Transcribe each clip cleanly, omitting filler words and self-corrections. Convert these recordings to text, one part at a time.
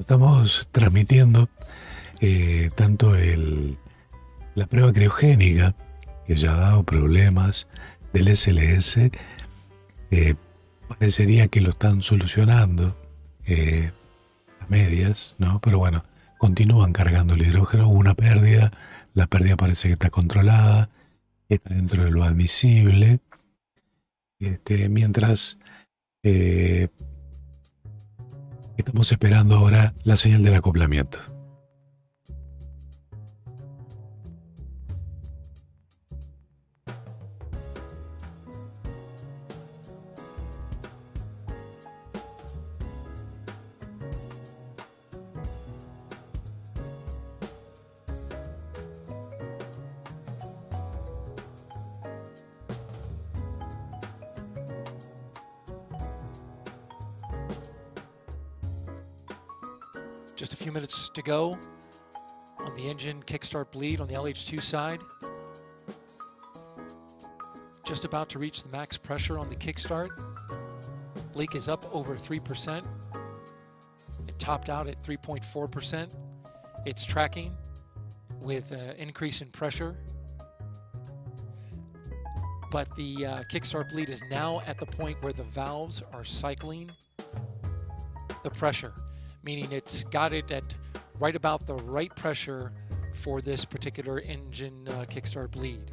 Estamos transmitiendo tanto la prueba criogénica, que ya ha dado problemas del SLS, parecería que lo están solucionando a medias, ¿no? Pero bueno, continúan cargando el hidrógeno, hubo una pérdida, la pérdida parece que está controlada, está dentro de lo admisible, mientras estamos esperando ahora la señal del acoplamiento. Just a few minutes to go on the engine kickstart bleed on the LH2 side. Just about to reach the max pressure on the kickstart. Leak is up over 3%. It topped out at 3.4%. It's tracking with an increase in pressure. But the kickstart bleed is now at the point where the valves are cycling the pressure, meaning it's got it at right about the right pressure for this particular engine kickstart bleed.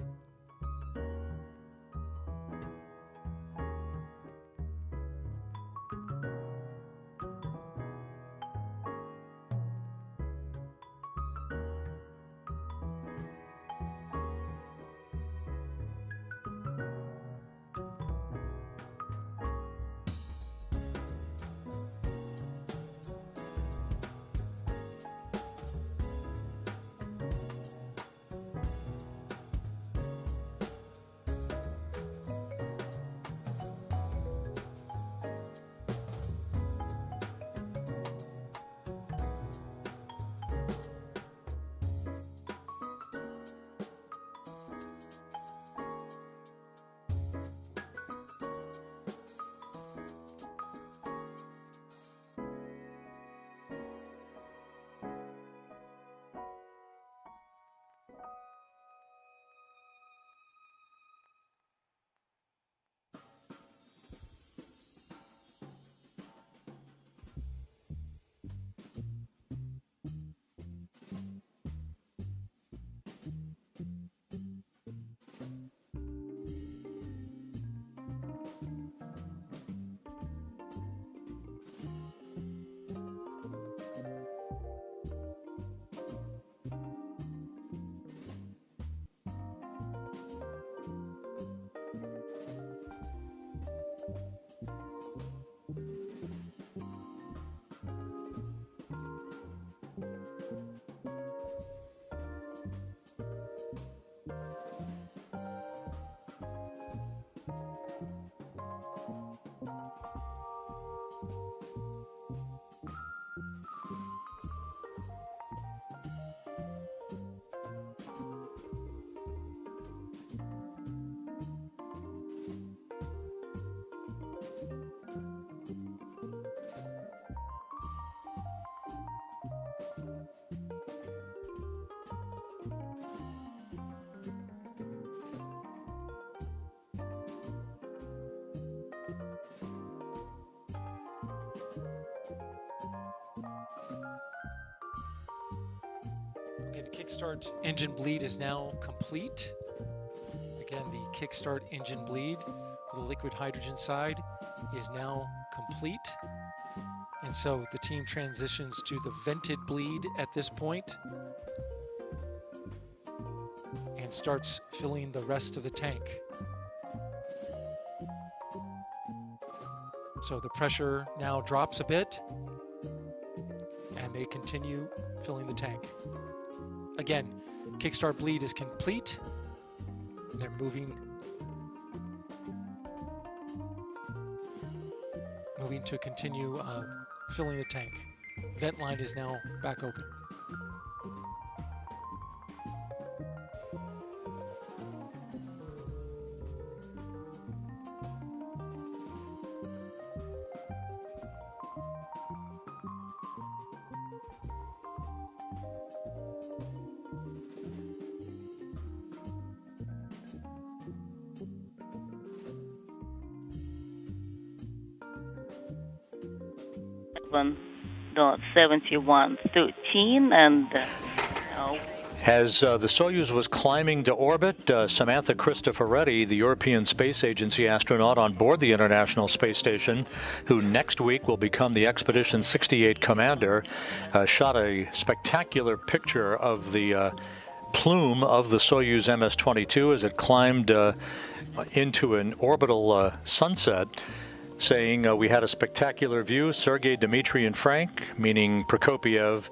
Okay, the kickstart engine bleed is now complete. Again, the kickstart engine bleed for the liquid hydrogen side is now complete. And so the team transitions to the vented bleed at this point and starts filling the rest of the tank. So the pressure now drops a bit and they continue filling the tank. Again, kickstart bleed is complete. They're moving to continue filling the tank. Vent line is now back open. 1.7113 and As the Soyuz was climbing to orbit, Samantha Cristoforetti, the European Space Agency astronaut on board the International Space Station, who next week will become the Expedition 68 commander, shot a spectacular picture of the plume of the Soyuz MS-22 as it climbed into an orbital sunset, saying, we had a spectacular view. Sergei, Dmitry, and Frank, meaning Prokopiev,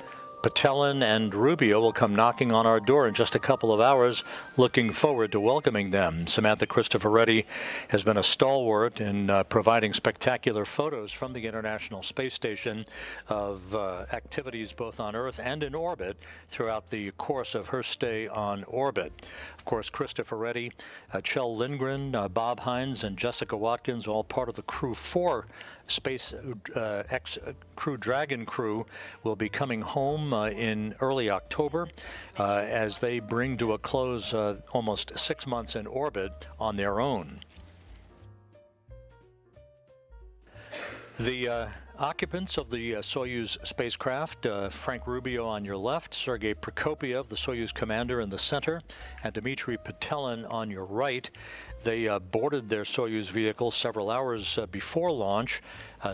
Patelin, and Rubio, will come knocking on our door in just a couple of hours. Looking forward to welcoming them. Samantha Cristoforetti has been a stalwart in providing spectacular photos from the International Space Station of activities both on Earth and in orbit throughout the course of her stay on orbit. Of course, Cristoforetti, Kjell Lindgren, Bob Hines, and Jessica Watkins, all part of the Crew 4 Space Crew Dragon crew, will be coming home in early October as they bring to a close almost 6 months in orbit on their own. The occupants of the Soyuz spacecraft, Frank Rubio on your left, Sergei Prokopiev, the Soyuz commander, in the center, and Dmitry Patelin on your right. They boarded their Soyuz vehicle several hours before launch,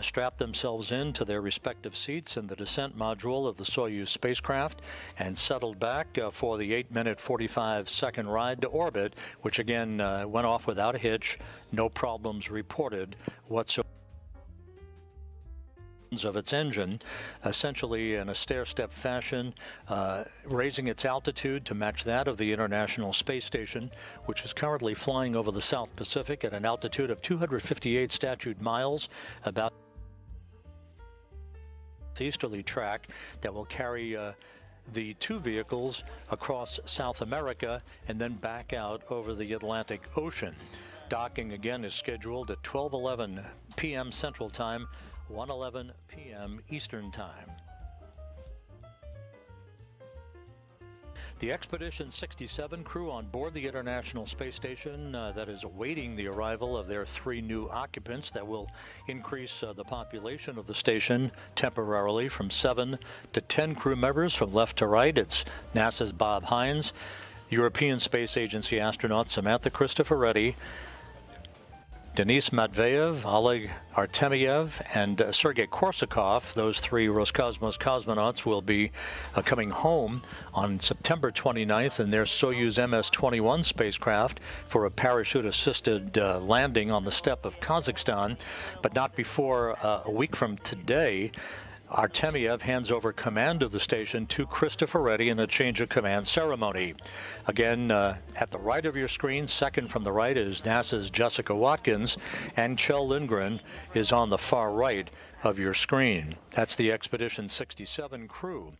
strapped themselves into their respective seats in the descent module of the Soyuz spacecraft, and settled back for the 8-minute 45-second ride to orbit, which again went off without a hitch, no problems reported whatsoever of its engine, essentially in a stair-step fashion, raising its altitude to match that of the International Space Station, which is currently flying over the South Pacific at an altitude of 258 statute miles, about the easterly track that will carry the two vehicles across South America and then back out over the Atlantic Ocean. Docking again is scheduled at 12:11 p.m. Central Time, 1:11 p.m. Eastern Time. The Expedition 67 crew on board the International Space Station that is awaiting the arrival of their 3 new occupants that will increase the population of the station temporarily from 7 to 10 crew members from left to right. It's NASA's Bob Hines, European Space Agency astronaut Samantha Cristoforetti, Denis Matveyev, Oleg Artemyev, and Sergei Korsakov. Those 3 Roscosmos cosmonauts will be coming home on September 29th in their Soyuz MS-21 spacecraft for a parachute-assisted landing on the steppe of Kazakhstan, but not before a week from today. Artemyev hands over command of the station to Cristoforetti in a change of command ceremony. Again, at the right of your screen, second from the right, is NASA's Jessica Watkins, and Kjell Lindgren is on the far right of your screen. That's the Expedition 67 crew.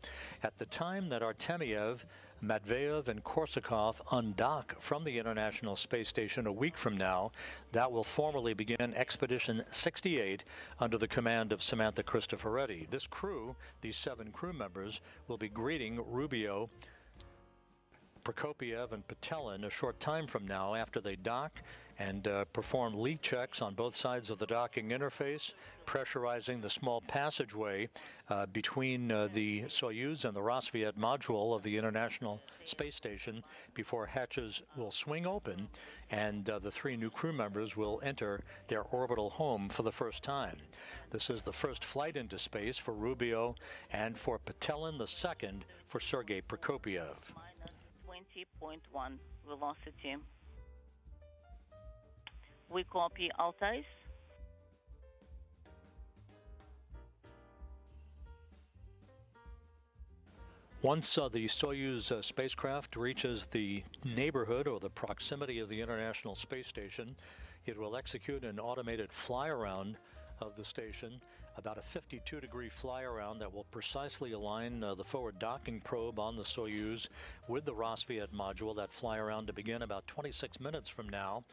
At the time that Artemyev, Matveyev, and Korsakov undock from the International Space Station a week from now, that will formally begin Expedition 68 under the command of Samantha Cristoforetti. This crew, these 7 crew members, will be greeting Rubio, Prokopiev, and Patelin a short time from now after they dock and perform leak checks on both sides of the docking interface, pressurizing the small passageway between the Soyuz and the Rassvet module of the International Space Station before hatches will swing open and the 3 new crew members will enter their orbital home for the first time. This is the first flight into space for Rubio and for Patelin, the second for Sergei Prokopiev. 20.1 velocity. We copy Altais. Once the Soyuz spacecraft reaches the neighborhood or the proximity of the International Space Station, it will execute an automated fly-around of the station, about a 52-degree fly-around that will precisely align the forward docking probe on the Soyuz with the Rassvet module. That fly-around to begin about 26 minutes from now.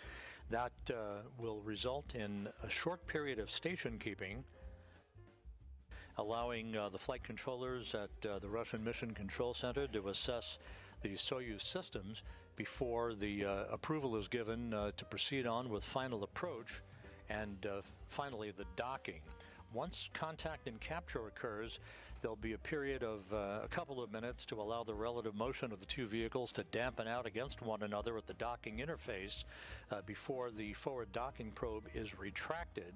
That will result in a short period of station keeping, allowing the flight controllers at the Russian Mission Control Center to assess the Soyuz systems before the approval is given to proceed on with final approach and finally the docking. Once contact and capture occurs, there'll be a period of a couple of minutes to allow the relative motion of the two vehicles to dampen out against one another at the docking interface before the forward docking probe is retracted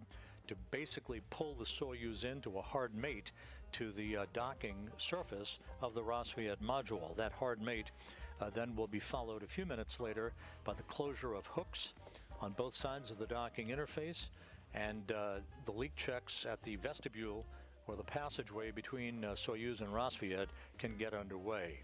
to basically pull the Soyuz into a hard mate to the docking surface of the Rassvet module. That hard mate then will be followed a few minutes later by the closure of hooks on both sides of the docking interface and the leak checks at the vestibule or the passageway between Soyuz and Rassvet can get underway.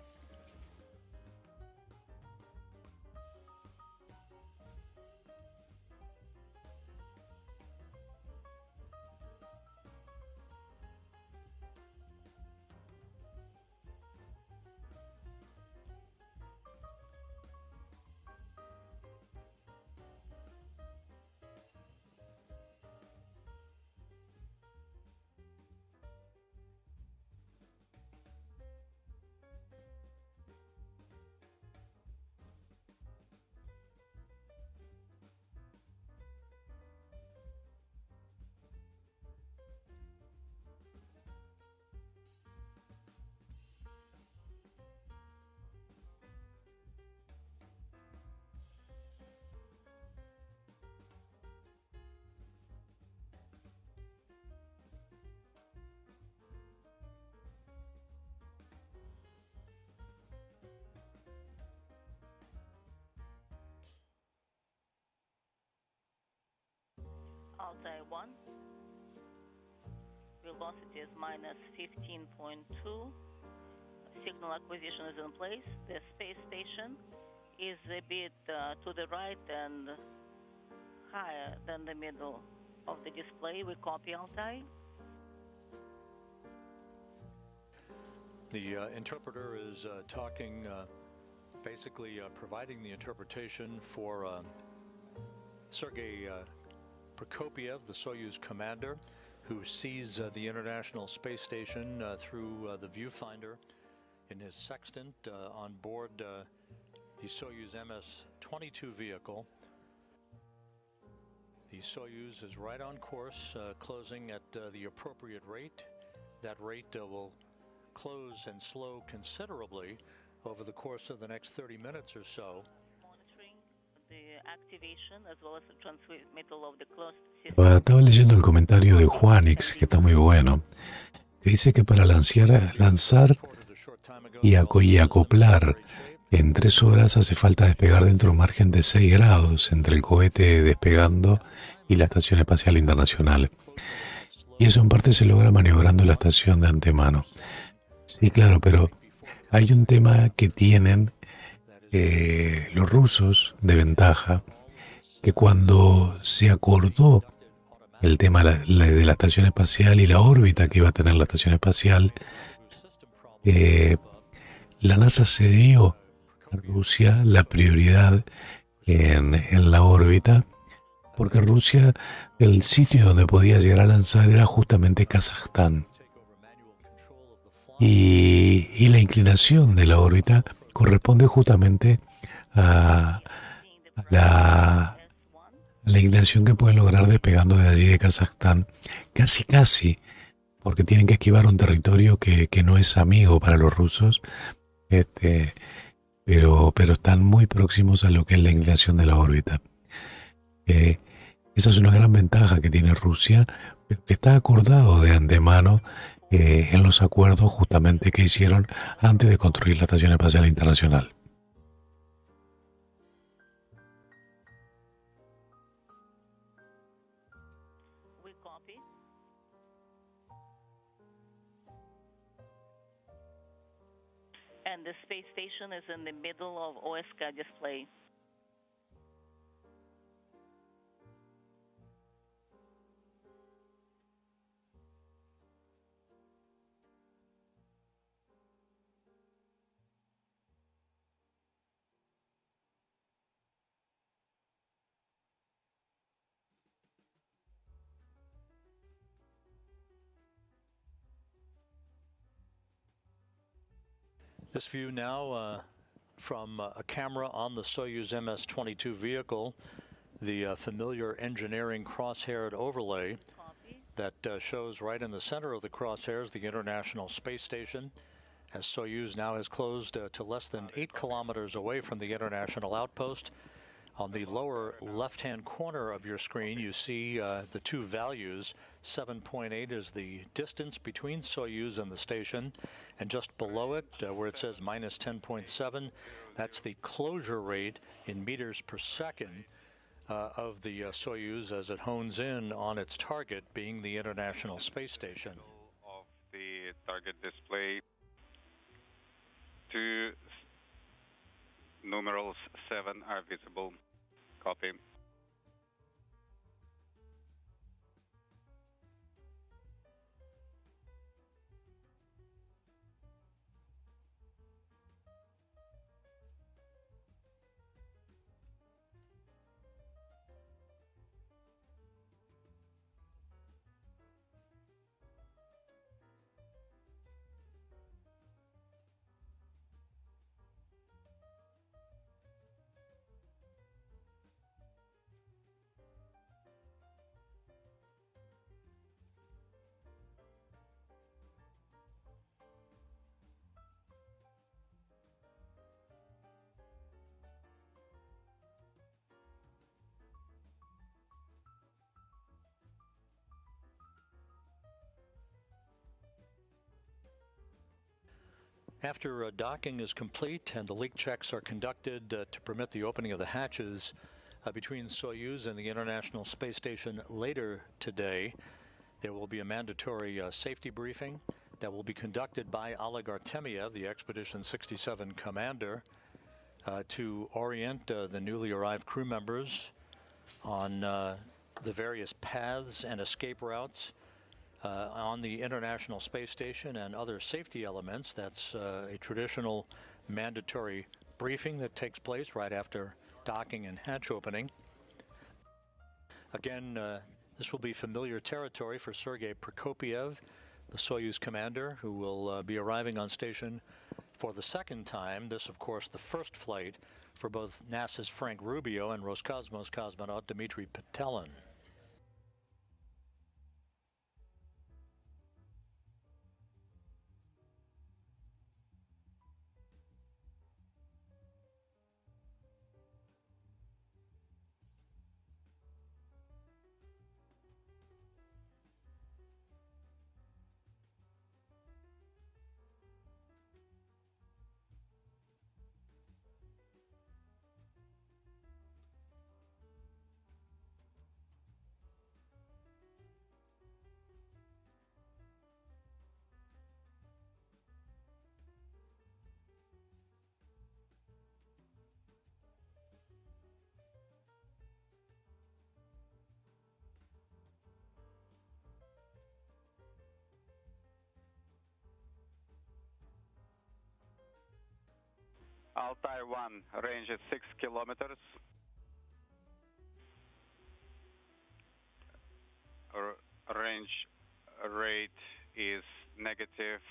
Altai 1. Velocity is minus 15.2. Signal acquisition is in place. The space station is a bit to the right and higher than the middle of the display. We copy Altai. The interpreter is talking, basically providing the interpretation for Sergei Prokopiev, the Soyuz commander, who sees the International Space Station through the viewfinder in his sextant on board the Soyuz MS-22 vehicle. The Soyuz is right on course, closing at the appropriate rate. That rate will close and slow considerably over the course of the next 30 minutes or so. Estaba leyendo el comentario de Juanix, que está muy bueno, que dice que para lanzar y acoplar en 3 horas hace falta despegar dentro de un margen de 6 grados entre el cohete despegando y la Estación Espacial Internacional. Y eso en parte se logra maniobrando la estación de antemano. Sí, claro, pero hay un tema que tienen los rusos de ventaja, que cuando se acordó el tema de la estación espacial y la órbita que iba a tener la estación espacial, la NASA cedió a Rusia la prioridad en la órbita, porque Rusia, el sitio donde podía llegar a lanzar era justamente Kazajstán. Y la inclinación de la órbita corresponde justamente a la inclinación que pueden lograr despegando de allí de Kazajstán, casi, porque tienen que esquivar un territorio que no es amigo para los rusos, pero están muy próximos a lo que es la inclinación de la órbita. Esa es una gran ventaja que tiene Rusia, pero que está acordado de antemano en los acuerdos justamente que hicieron antes de construir la Estación Espacial Internacional. We copy. And the space station is in the middle of OSK display. This view now from a camera on the Soyuz MS-22 vehicle, the familiar engineering cross-haired overlay that shows right in the center of the crosshairs the International Space Station, as Soyuz now has closed to less than 8 kilometers away from the International Outpost. On the lower left-hand corner of your screen, you see the two values. 7.8 is the distance between Soyuz and the station, and just below it, where it says minus 10.7, that's the closure rate in meters per second of the Soyuz as it hones in on its target, being the International Space Station. Of the target display, 2 numerals 7 are visible. Copy. After docking is complete and the leak checks are conducted to permit the opening of the hatches between Soyuz and the International Space Station later today, there will be a mandatory safety briefing that will be conducted by Oleg Artemiev, the Expedition 67 commander, to orient the newly arrived crew members on the various paths and escape routes on the International Space Station and other safety elements. That's a traditional mandatory briefing that takes place right after docking and hatch opening. Again, this will be familiar territory for Sergei Prokopiev, the Soyuz commander, who will be arriving on station for the second time. This, of course, the first flight for both NASA's Frank Rubio and Roscosmos cosmonaut Dmitry Petelin. Altai 1, range is 6 kilometers. Range rate is negative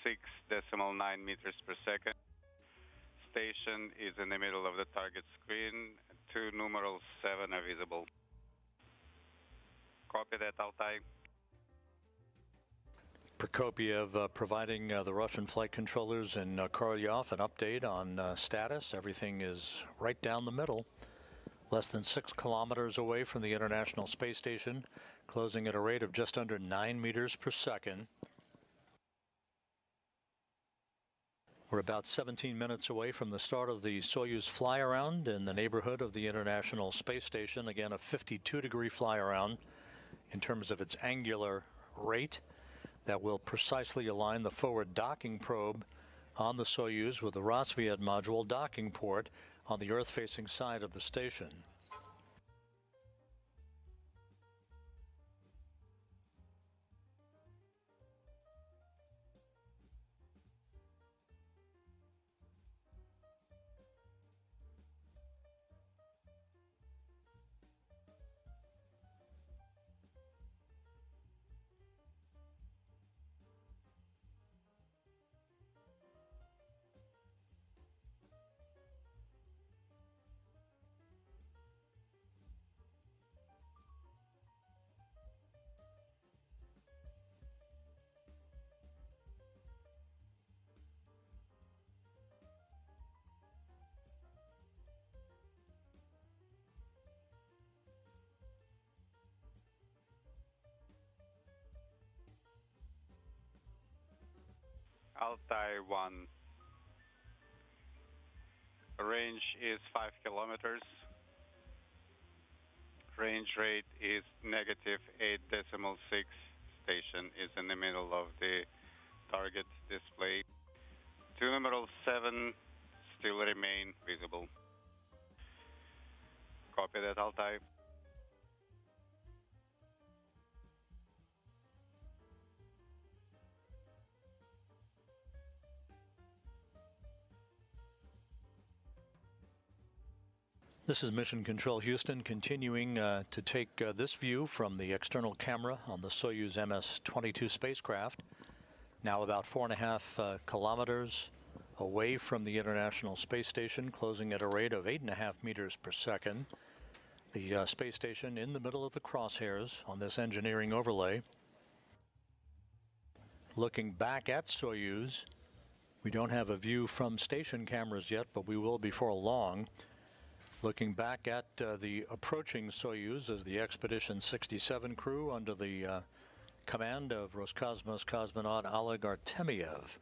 6.9 meters per second. Station is in the middle of the target screen. 2 numerals 7 are visible. Copy that, Altai. Prokopiev providing the Russian flight controllers in Korolyov an update on status. Everything is right down the middle. Less than 6 kilometers away from the International Space Station, closing at a rate of just under 9 meters per second. We're about 17 minutes away from the start of the Soyuz fly-around in the neighborhood of the International Space Station. Again, a 52-degree fly-around in terms of its angular rate that will precisely align the forward docking probe on the Soyuz with the Rassvet module docking port on the Earth-facing side of the station. Altai 1. Range is 5 kilometers. Range rate is -8.6. Station is in the middle of the target display. 2 still remain visible. Copy that, Altai. This is Mission Control Houston, continuing to take this view from the external camera on the Soyuz MS-22 spacecraft, now about 4.5 kilometers away from the International Space Station, closing at a rate of 8.5 meters per second. The space station in the middle of the crosshairs on this engineering overlay. Looking back at Soyuz, we don't have a view from station cameras yet, but we will before long. Looking back at the approaching Soyuz as the Expedition 67 crew under the command of Roscosmos cosmonaut Oleg Artemyev.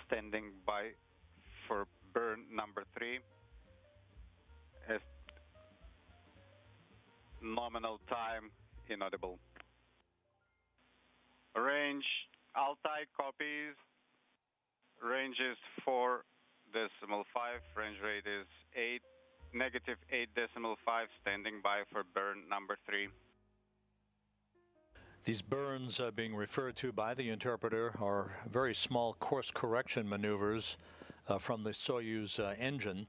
Standing by for burn number 3. Nominal time inaudible. Range Altai copies. Range is 4.5. Range rate is -8.5. Standing by for burn number 3. These burns being referred to by the interpreter are very small course correction maneuvers from the Soyuz engine,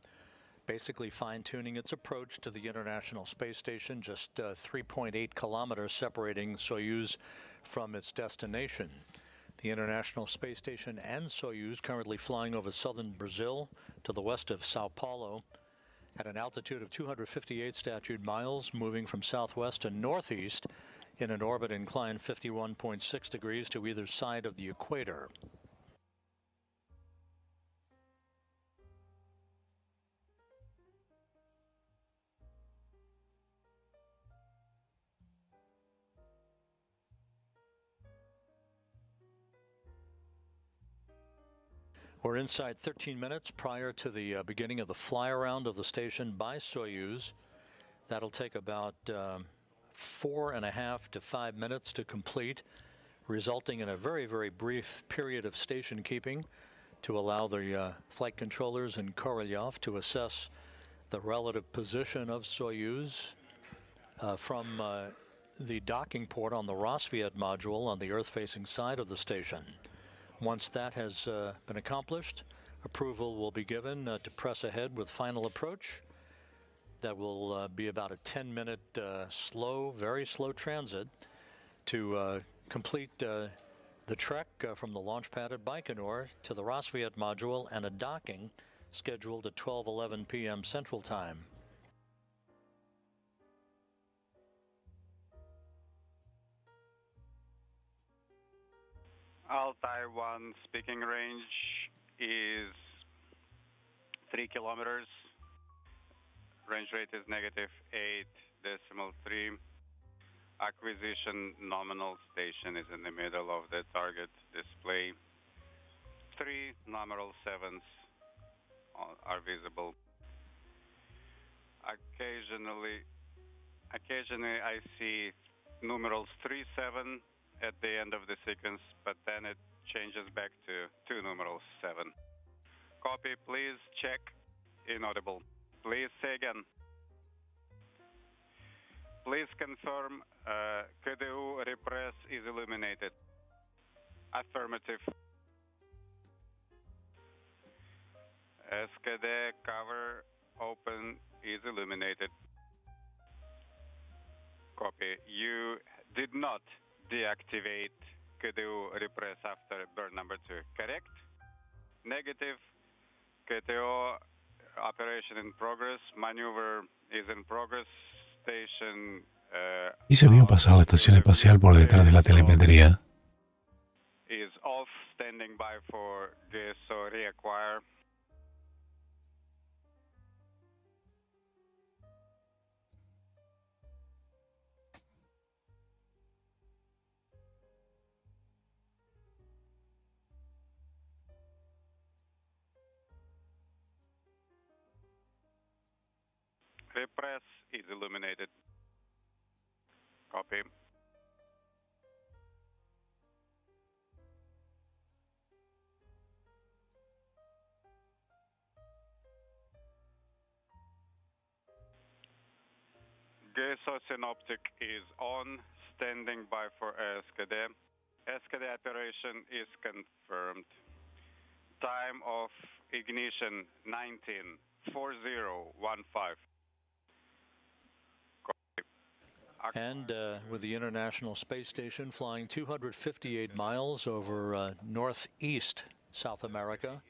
basically fine-tuning its approach to the International Space Station, just 3.8 kilometers separating Soyuz from its destination. The International Space Station and Soyuz currently flying over southern Brazil to the west of Sao Paulo at an altitude of 258 statute miles, moving from southwest to northeast in an orbit inclined 51.6 degrees to either side of the equator. We're inside 13 minutes prior to the beginning of the fly-around of the station by Soyuz. That'll take about 4.5 to 5 minutes to complete, resulting in a very, very brief period of station keeping to allow the flight controllers and Korolev to assess the relative position of Soyuz from the docking port on the Rassvet module on the Earth-facing side of the station. Once that has been accomplished, approval will be given to press ahead with final approach. That will be about a 10-minute slow, very slow transit to complete the trek from the launch pad at Baikonur to the Rassvet module, and a docking scheduled at 12:11 p.m. Central Time. Altai 1 speaking range is 3 kilometers. Range rate is -8.3. Acquisition nominal station is in the middle of the target display. 3 numeral 7s are visible. Occasionally I see numerals 3-7 at the end of the sequence, but then it changes back to 2 numerals 7. Copy, please check. Inaudible. Please say again. Please confirm KDU repress is illuminated. Affirmative. SKD cover open is illuminated. Copy. You did not deactivate KDU repress after burn number 2, correct? Negative. KTO operation in progress. Maneuver is in progress. Station Y se vio pasar la estación espacial por detrás de la telemetría. Is off, standing by for GSO reacquire. Repress is illuminated. Copy. GSO synoptic is on, standing by for SKD. SKD operation is confirmed. Time of ignition 19:40:15. And with the International Space Station flying 258 miles over northeast South America,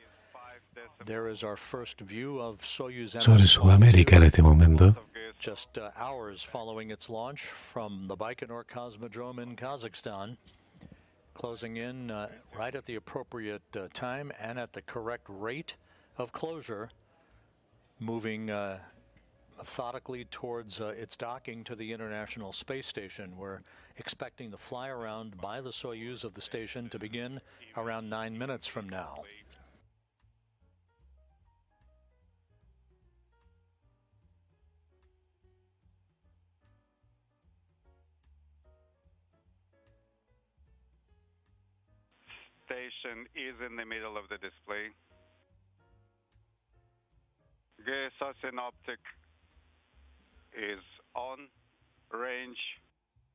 there is our first view of Soyuz Sobre Sudamérica en este momento. just hours following its launch from the Baikonur Cosmodrome in Kazakhstan, closing in right at the appropriate time and at the correct rate of closure, moving methodically towards its docking to the International Space Station. We're expecting the fly around by the Soyuz of the station to begin around 9 minutes from now. Station is in the middle of the display. GSO synoptic is on, range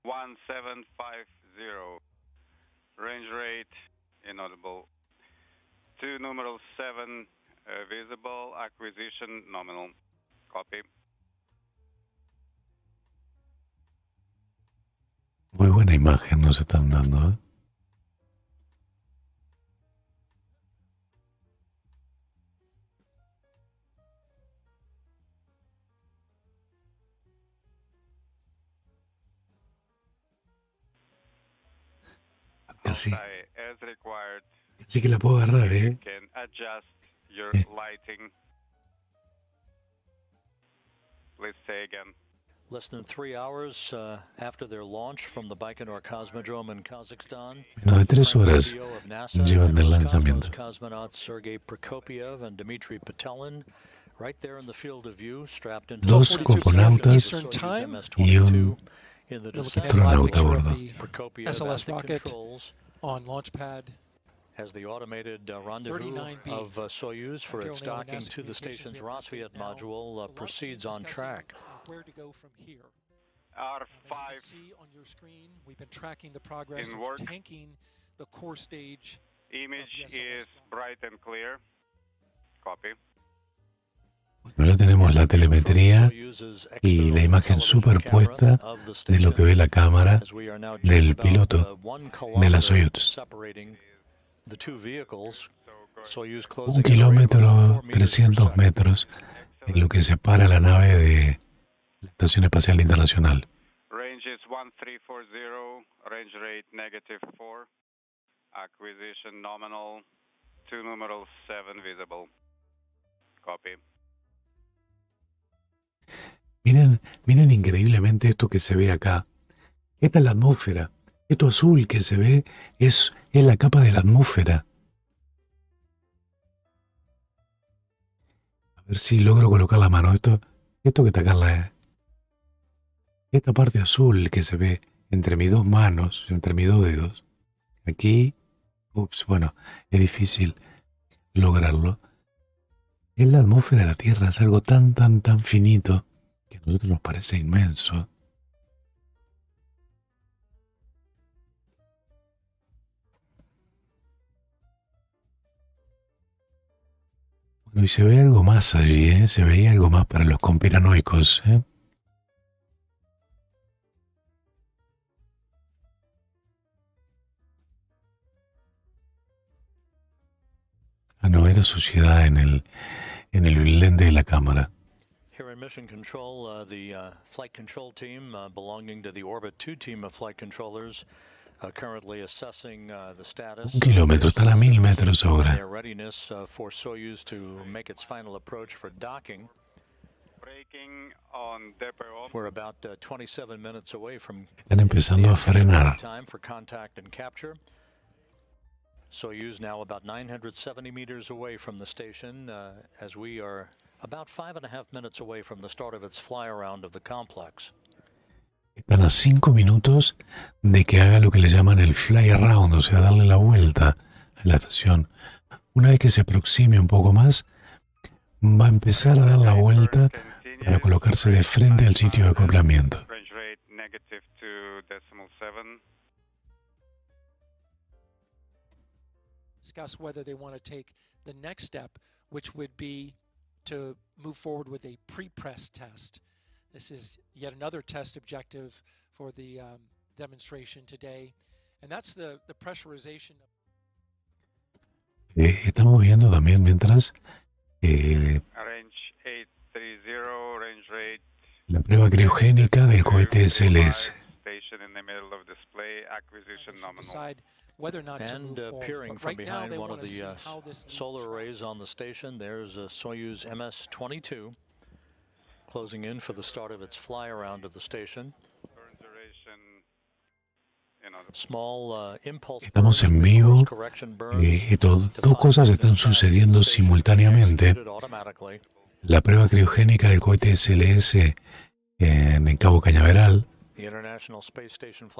1750, range rate inaudible, 2 numeral 7 visible, acquisition nominal. Copy. Muy buena imagen nos están dando, ¿eh? Casi, As required, así que la puedo agarrar, ¿eh? can adjust your lighting. Please say again. Less than 3 hours after their launch from the Baikonur Cosmodrome in Kazakhstan, Menos de 3 horas video of NASA llevan del and lanzamiento. cosmonauts Sergei Prokopiev and Dmitry Petelin right there in the field of view, strapped into Dos 42 coponautas Eastern Time. y un in the You're looking at a descent. live astronauta a picture of bordo. the Prokopiev at SLS the rocket controls on launch pad. as the automated rendezvous 39B. of Soyuz for its Imperial Naval docking NASA to the Communications. station's We have an Rosviet update now. module The launch proceeds team on discussing track. Where to go from here. R5 As you can see on your screen, we've been tracking the progress In of work. tanking the core stage. image of the SLS is bright and clear. Copy. Bueno, ya tenemos la telemetría y la imagen superpuesta de lo que ve la cámara del piloto de la Soyuz. 1 kilómetro, 300 metros en lo que separa la nave de la Estación Espacial Internacional. Range is 1340, range rate -4, acquisition nominal, 2 numeral 7 visible. Copy. Miren increíblemente esto que se ve acá. Esta es la atmósfera. Esto azul que se ve es la capa de la atmósfera. A ver si logro colocar la mano. Esto que está acá esta parte azul que se ve entre mis dos manos, entre mis dos dedos. Aquí, bueno, es difícil lograrlo. Es la atmósfera de la Tierra, es algo tan finito que a nosotros nos parece inmenso. Bueno, y se ve algo más allí, ¿eh? Se veía algo más para los conspiranoicos, ¿eh? Ah, no, era suciedad en el lente de la cámara. Here in mission control, the flight control team belonging to the Orbit 2 team of flight controllers currently assessing the status. 1 kilómetro, están a 1000 metros ahora. Their readiness for Soyuz to make its final approach for docking. We're about 27 minutes away from Están empezando a frenar. time for contact and capture. Soyuz now about 970 meters away from the station, as we are about 5.5 minutes away from the start of its fly around of the complex. Están a 5 minutos de que haga lo que le llaman el fly around, o sea, darle la vuelta a la estación. Una vez que se aproxime un poco más, va a empezar a dar la vuelta para colocarse de frente al sitio de acoplamiento. Discuss whether they want to take the next step, which would be to move forward with a pre-press test. This is yet another test objective for the demonstration today, and that's the pressurization. Estamos viendo también mientras la prueba criogénica del cohete SLS. And peering from behind one of the solar arrays on the station, there's a Soyuz MS-22 closing in for the start of its fly around of the station. Small impulse Estamos en vivo y dos cosas están sucediendo simultáneamente. La prueba criogénica del cohete SLS en Cabo Cañaveral,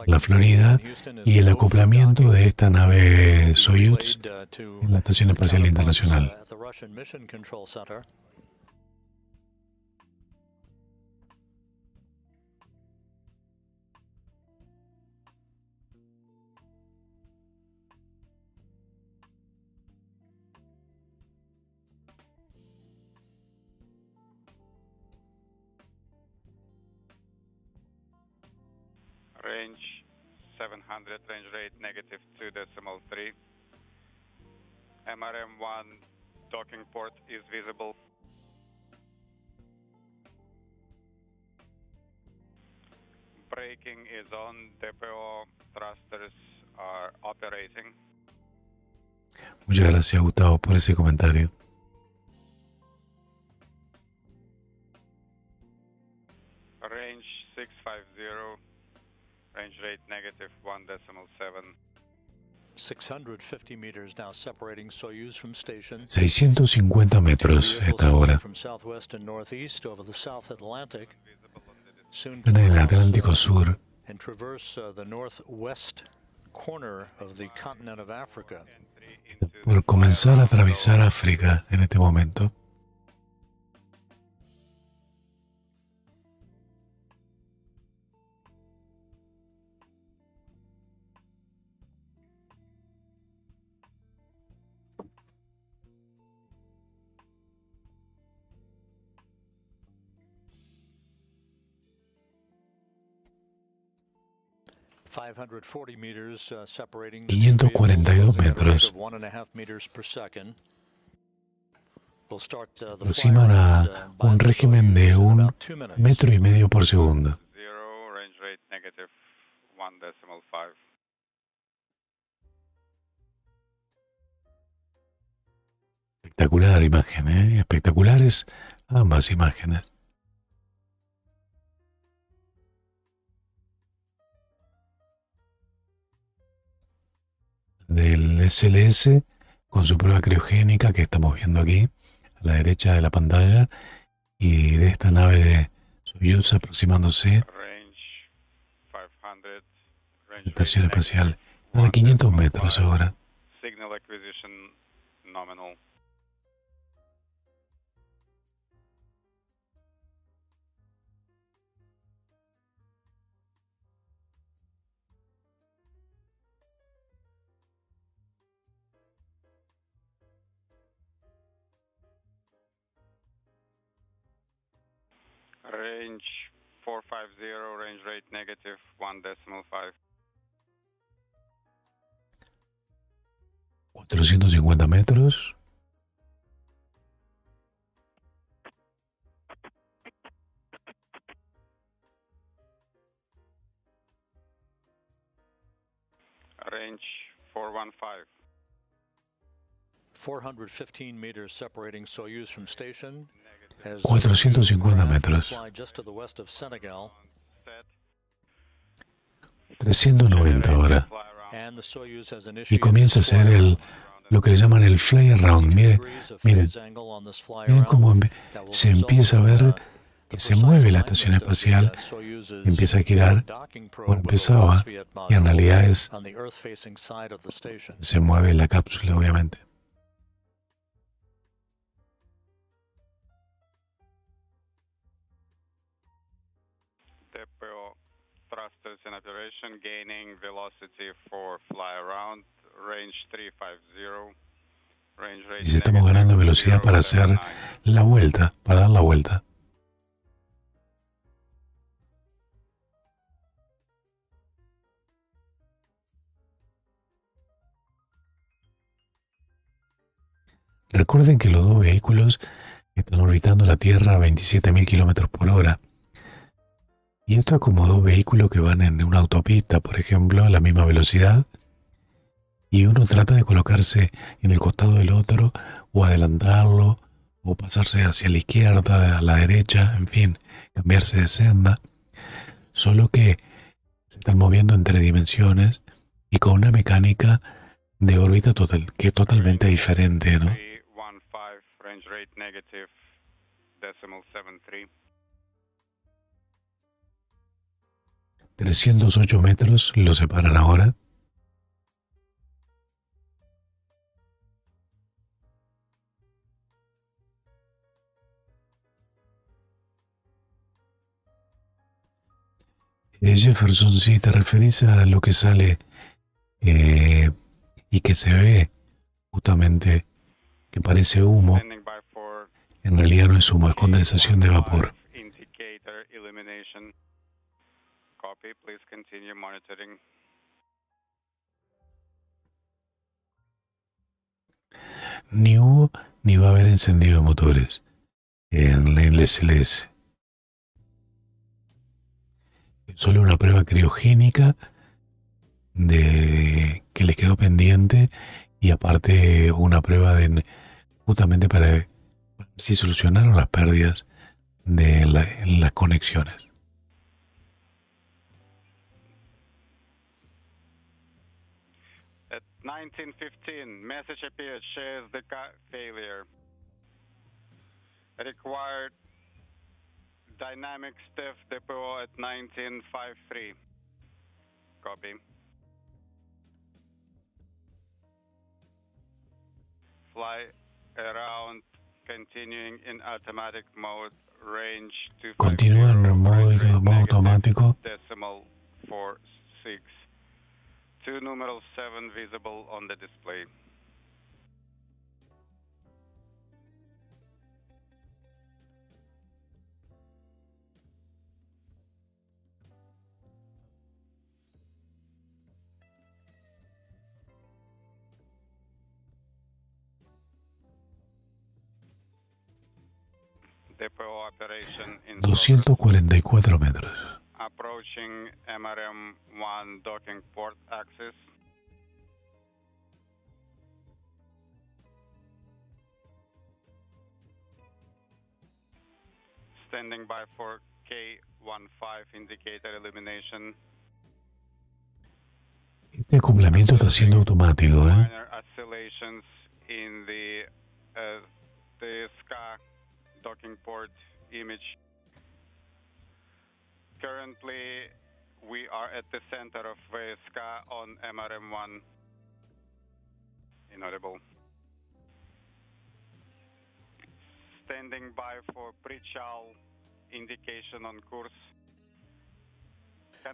la Florida, y el acoplamiento de esta nave Soyuz en la Estación Espacial Internacional. Range 700, range rate negative 2.3. MRM-1 docking port is visible. Braking is on, DPO thrusters are operating. Muchas gracias, Gustavo, por ese comentario. Range 650. Range rate negative 1.7. 650 meters now separating Soyuz from station. 650 metros esta hora. From southwest and northeast over the South Atlantic. Soon En el Atlántico Sur. And traverse the northwest corner of the continent of Africa. Por comenzar a atravesar África en este momento. meters, separating 542 metros. Aproximan a un régimen de 1,5 metros por segundo. Range rate negative 1.5. Espectacular imagen, ¿eh? Espectaculares ambas imágenes. Del SLS con su prueba criogénica que estamos viendo aquí a la derecha de la pantalla, y de esta nave Soyuz aproximándose a la estación espacial. Están a 500 metros ahora. Signal acquisition nominal. Range 450, range rate negative 1.5. 450 metros. range 415. 415 meters separating Soyuz from station. As 450 metros. fly just to the west of Senegal. Set. 390 ahora. Fly around. And the Soyuz has Y initiated comienza a hacer lo que le llaman el fly around. Miren, miren cómo se empieza a ver que se mueve la estación espacial, empieza a girar, bueno, empezaba, y en realidad se mueve la cápsula, obviamente. TPO thrusters in operation, gaining velocity for fly around, range 350. Range rate Y estamos ganando velocidad para hacer la vuelta, para dar la vuelta. Recuerden que los dos vehículos están orbitando la Tierra a 27.000 kilómetros por hora. Y esto es como dos vehículos que van en una autopista, por ejemplo, a la misma velocidad. Y uno trata de colocarse en el costado del otro, o adelantarlo, o pasarse hacia la izquierda, a la derecha, en fin, cambiarse de senda. Solo que se están moviendo en 3 dimensiones y con una mecánica de órbita que es totalmente diferente, ¿no? 315, range rate negative, decimal 73. 308 metros lo separan ahora. Jefferson, si te referís a lo que sale y que se ve justamente que parece humo, Standing by for en realidad no es humo, es condensación de vapor. indicator illumination. Copy, please continue monitoring. Ni hubo ni va a haber encendido de motores en el SLS. Solo una prueba criogénica que le quedó pendiente, y aparte una prueba justamente para ver si solucionaron las pérdidas de las conexiones. At 1915, message appeared, shares the failure. Required dynamic stiff depot at 1953. Copy. Fly around, continuing in automatic mode, range 250. Continúa en modo automático. Decimal 46. 2 numeral 7 visible on the display. Depot operation in 244 metros. approaching MRM-1 docking port axis. Standing by for K15 indicator illumination. Este acoplamiento está siendo automático, ¿eh? Minor oscillations in the SCA docking port image. Currently, we are at the center of SCA on MRM-1. Inaudible. Standing by for pre-chow indication on course.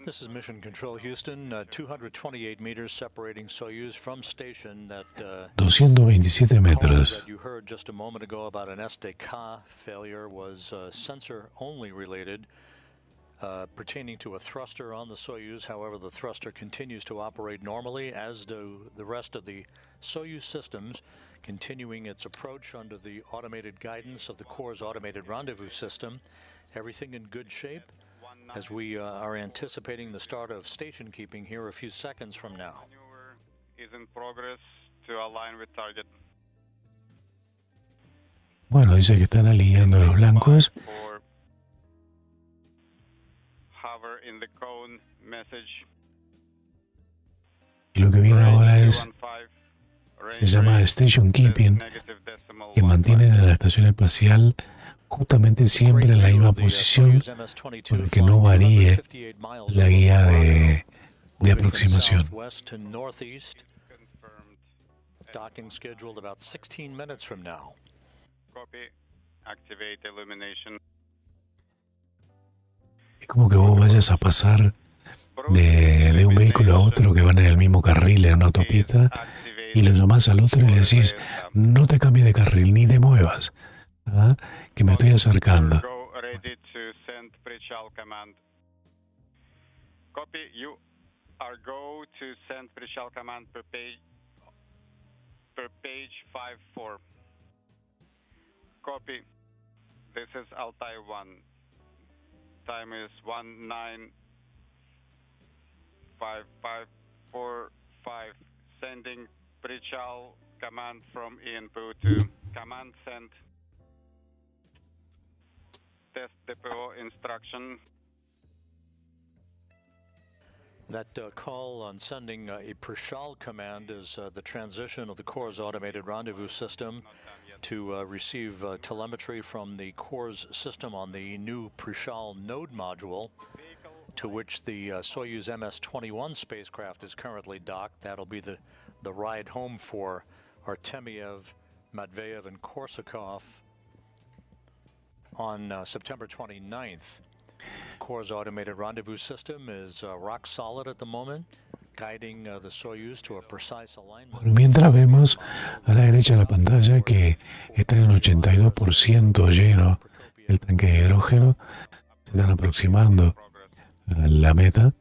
This is Mission Control Houston, 228 meters separating Soyuz from station. That 227 metros. that you heard just a moment ago about an SDK failure was sensor-only related, pertaining to a thruster on the Soyuz. However, the thruster continues to operate normally, as do the rest of the Soyuz systems, continuing its approach under the automated guidance of the Corps' automated rendezvous system. Everything in good shape, as we are anticipating the start of station keeping here a few seconds from now. is in progress to align with target. Bueno, dice que están alineando los blancos. Hover in the cone message. Y lo que viene ahora se llama Station Keeping, que mantienen a la estación espacial justamente siempre en la misma posición para que no varíe la guía de aproximación. Docking scheduled about 16 minutes from now. Copy. Activate illumination. Es como que vos vayas a pasar de un vehículo a otro que van en el mismo carril en una autopista y lo llamás al otro y le decís, no te cambies de carril ni te muevas, ¿ah? Que me estoy acercando. Copy. You are go to send pre-shell command per page 54. Copy. This is Altai 1. Time is 195545. Sending pre-shell command from INPU to command send. Test depot instruction. That call on sending a Prishal command is the transition of the Corps' automated rendezvous system to receive telemetry from the Corps' system on the new Prishal node module, to which the Soyuz MS-21 spacecraft is currently docked. That'll be the ride home for Artemiev, Matveyev, and Korsakov on September 29th. Corps' automated rendezvous system is rock solid at the moment, guiding the Soyuz to a precise alignment. Bueno, mientras vemos a la derecha de la pantalla que está en 82% lleno el tanque de hidrógeno, se están aproximando a la meta.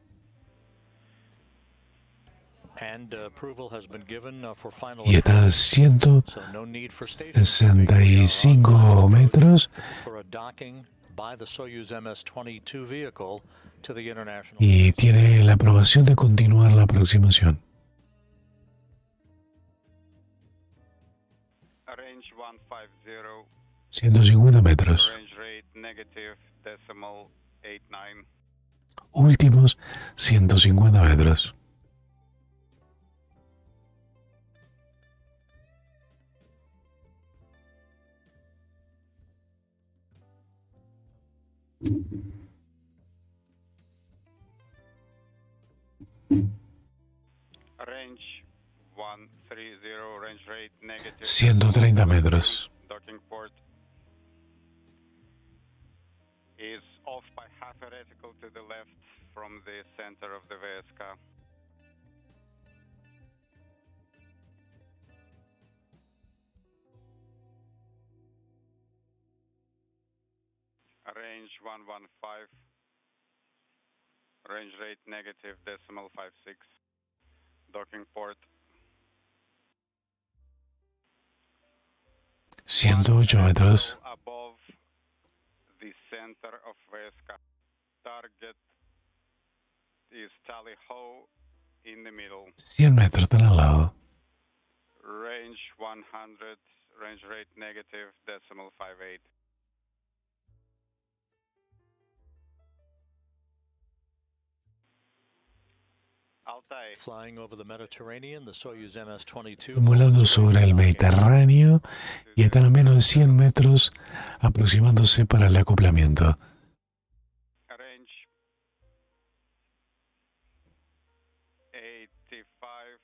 Y está a 165 metros. Y tiene la aprobación de continuar la aproximación. Range 150. 150 metros. Range rate negative decimal 89. Últimos 150 metros. Range 130, range rate negative 130 metros. Docking port is off by half a reticle to the left from the center of the VSK. Range 115. Range rate negative decimal 56. Docking port. 108 metros. Above the center of VSK. Target is Tally Ho in the middle. 100 metros, están al lado. Range 100. Range rate negative decimal 58. Volando sobre el Mediterráneo y están a menos de 100 metros aproximándose para el acoplamiento. Range 85,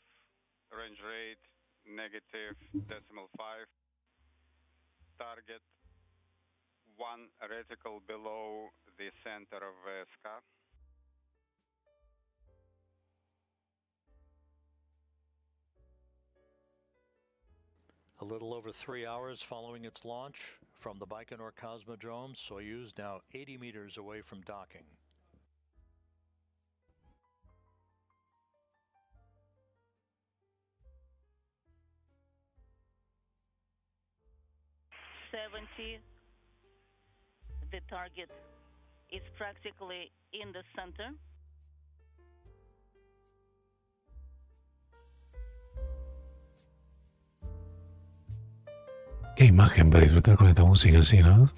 range rate negative decimal 5. Target 1 reticle below the center of VSK. A little over 3 hours following its launch from the Baikonur Cosmodrome, Soyuz now 80 meters away from docking. The target is practically in the center. Qué imagen para disfrutar con esta música así, ¿no?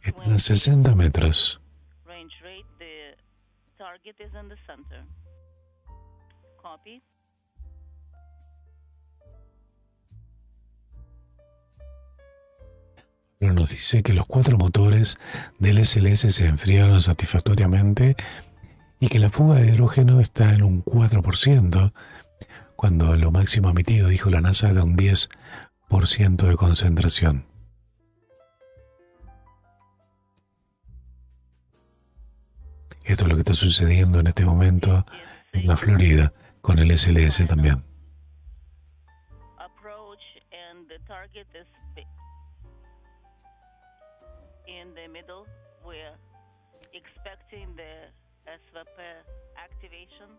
Están a 60 metros. Range rate, the target is in the center. Copy. Pero nos dice que los 4 motores del SLS se enfriaron satisfactoriamente y que la fuga de hidrógeno está en un 4%, cuando lo máximo emitido, dijo la NASA, era un 10% de concentración. Esto es lo que está sucediendo en este momento en la Florida, con el SLS también. Approach and the target is in the middle. We're expecting the SVP activation.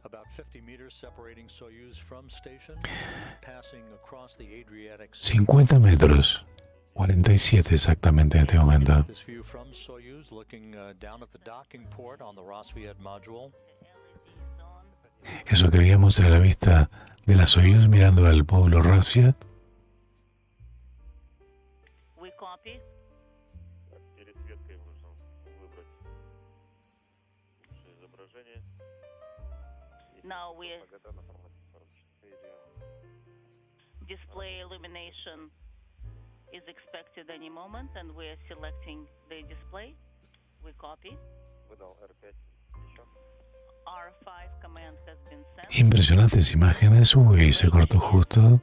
About 50 meters separating Soyuz from station, passing across the Adriatic Sea. 50 metros, 47 exactamente en este momento. This view from Soyuz, looking down at the docking port on the Rosviet module. Eso que veíamos era la vista de la Soyuz mirando al módulo Rusia. We copy. Now we display illumination is expected any moment, and we are selecting the display. We copy. R5 command has been sent. Impresionantes imágenes. Uy, se cortó justo.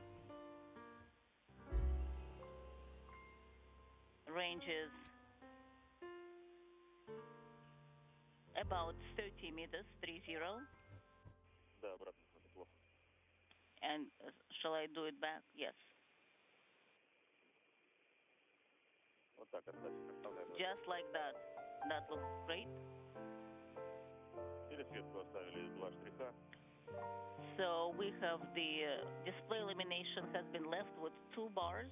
Range is about 30 meters, 30. And shall I do it back? Yes. Just like that. That looks great. So we have the display illumination has been left with 2 bars.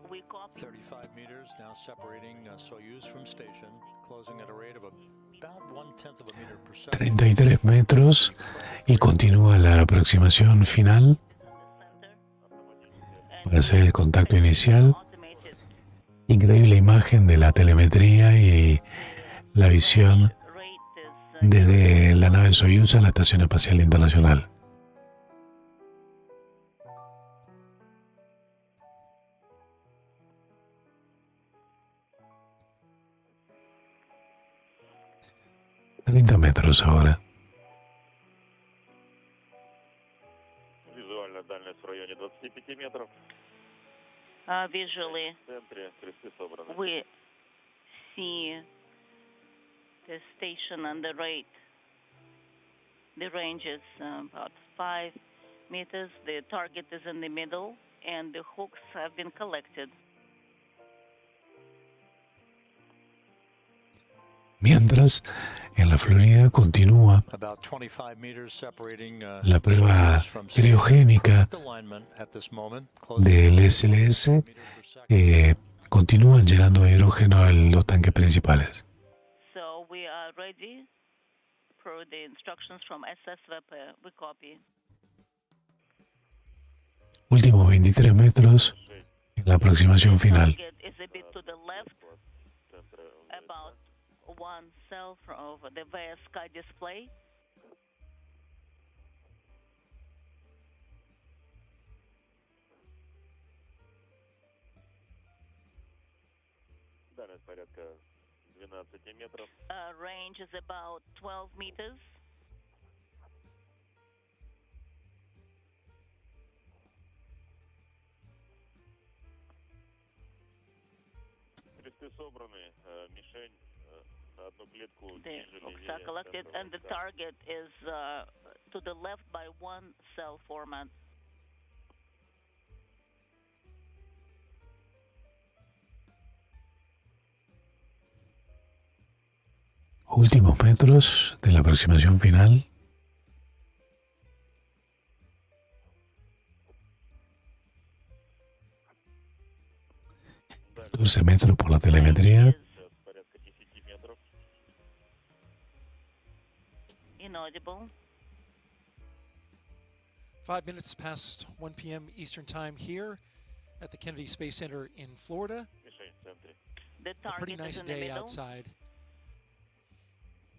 We copy. 35 meters now separating Soyuz from station, closing at a rate of about 1/10 of a meter per second. 33 metros y continúa la aproximación final para hacer el contacto inicial. Increíble imagen de la telemetría y la visión desde la nave Soyuz a la Estación Espacial Internacional. ...30 metros ahora. Visually, we see the station and the rate. The range is about 5 meters. The target is in the middle, and the hooks have been collected. Mientras, en la Florida continúa About 25 meters separating la prueba from criogénica alignment at this moment, closing del SLS. Continúan llenando de hidrógeno los tanques principales. So we are ready for the instructions from SSVP. We copy. Últimos 23 metros en la aproximación final. Target is a bit to the left, about 1 cell from the VSK display. Range is about 12 meters. The hooks are collected, and the target is to the left by one cell format. Últimos metros de la aproximación final. 14 metros por la telemetría. Inaudible. 5 minutes past 1 p.m. Eastern Time here at the Kennedy Space Center in Florida. The A pretty target nice is in the day middle. outside.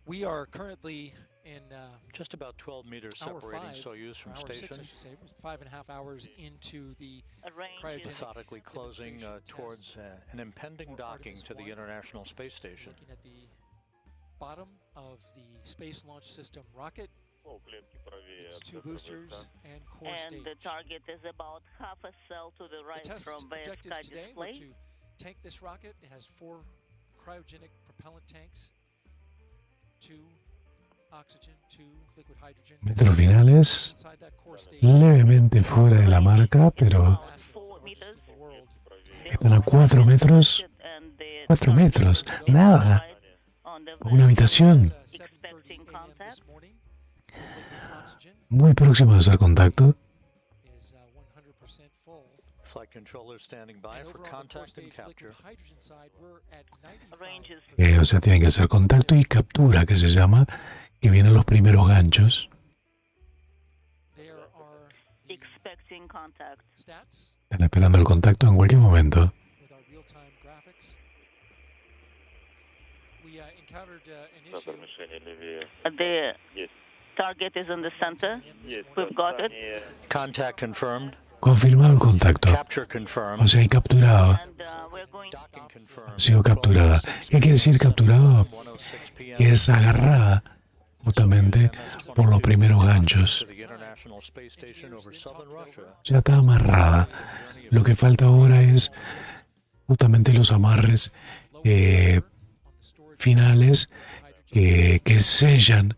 We are currently in Just about 12 meters hour separating 5, Soyuz from or hour 6, station. I should say. 5.5 hours into the A range Cryogenic is Methodically closing demonstration towards test an impending for docking Artemis to the 1. International Space Station. looking at the bottom of the Space Launch System rocket. Its 2 boosters and core and the stage. target is about half a cell to the The right test from the objectives sky today were display. to tank this rocket. It has 4 cryogenic propellant tanks, 2 oxygen, 2 liquid hydrogen. Metros finales. Inside that core stage, Levemente fuera de la marca, pero About 4 meters. in the world. The están a hooks 4 are metros. collected and the 4 target metros. is to the Nada. right on the Una habitación. It's 7:30 Expecting a.m. contact. this morning. Liquid oxygen Muy próximo de hacer contacto. is 100% full. Flight controllers standing by And for over on the core contact and stage capture. liquid hydrogen side, we're at Range is 95%. O sea, tienen que hacer contacto y captura, que se llama, que vienen los primeros ganchos. There are the expecting contact. stats Están esperando el contacto en cualquier momento. with our real-time graphics. We encountered an issue. The target is in the center. We've got it. Contact confirmed. Confirmado el contacto. Capture O confirmed. sea, y capturado. And we're going Docking confirmed. Ha sido capturada. ¿Qué quiere decir capturado? 1:06 p.m. Que es agarrada justamente por los primeros ganchos. To the International Space Station over southern Russia. Ya está amarrada. Lo que falta ahora es justamente los amarres finales que sellan,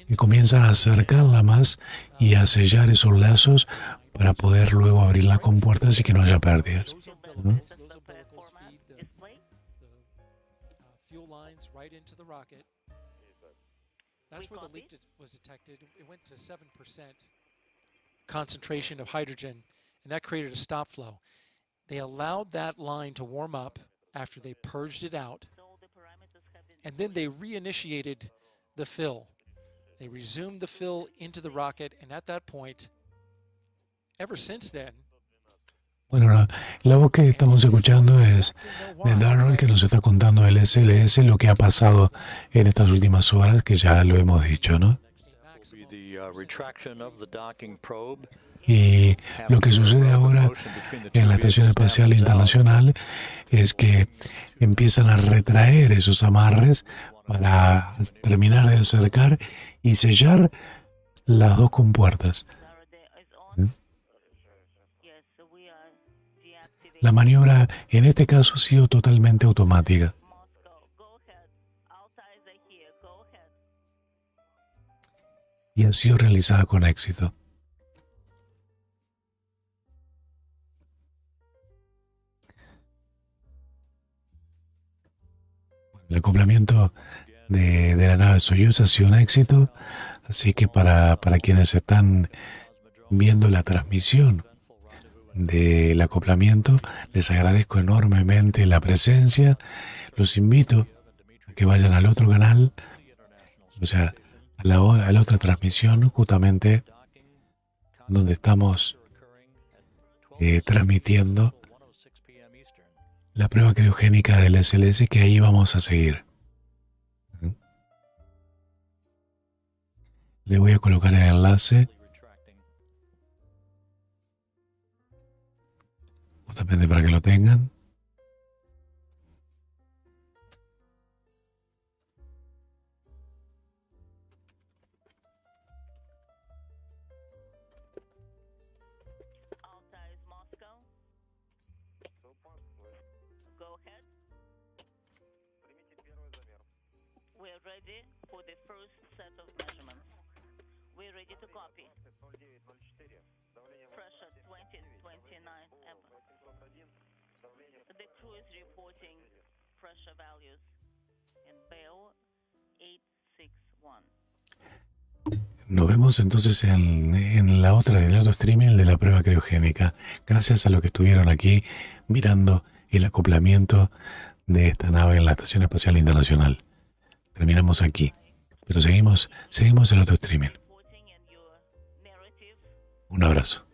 que comienzan a acercarla más y a sellar esos lazos para poder luego abrir las compuertas y que no haya pérdidas. ¿no? Those umbilicals feed the fuel lines right into the rocket. That's where the leak was detected. It went to 7% concentration of hydrogen, and that created a stop flow. They allowed that line to warm up after they purged it out, and then they reinitiated the fill. They resumed the fill into the rocket, and at that point, ever since then, Bueno, la voz que estamos escuchando es de Darrell, que nos está contando el SLS lo que ha pasado en estas últimas horas, que ya lo hemos dicho, ¿no? Will be the retraction of the docking probe. Y lo que sucede ahora en la Estación Espacial Internacional es que empiezan a retraer esos amarres para terminar de acercar y sellar las 2 compuertas. La maniobra en este caso ha sido totalmente automática y ha sido realizada con éxito. El acoplamiento de la nave Soyuz ha sido un éxito, así que para quienes están viendo la transmisión del acoplamiento, les agradezco enormemente la presencia. Los invito a que vayan al otro canal, o sea, a la otra transmisión, justamente donde estamos transmitiendo la prueba criogénica del SLS, que ahí vamos a seguir. Le voy a colocar el enlace justamente para que lo tengan. We're ready for the first set of measurements. We're ready to copy. Pressure 2029 The crew is reporting pressure values in BO 861. Nos vemos entonces en el otro streaming de la prueba criogénica. Gracias a los que estuvieron aquí mirando el acoplamiento de esta nave en la Estación Espacial Internacional. Terminamos aquí, pero seguimos el otro streaming. Un abrazo.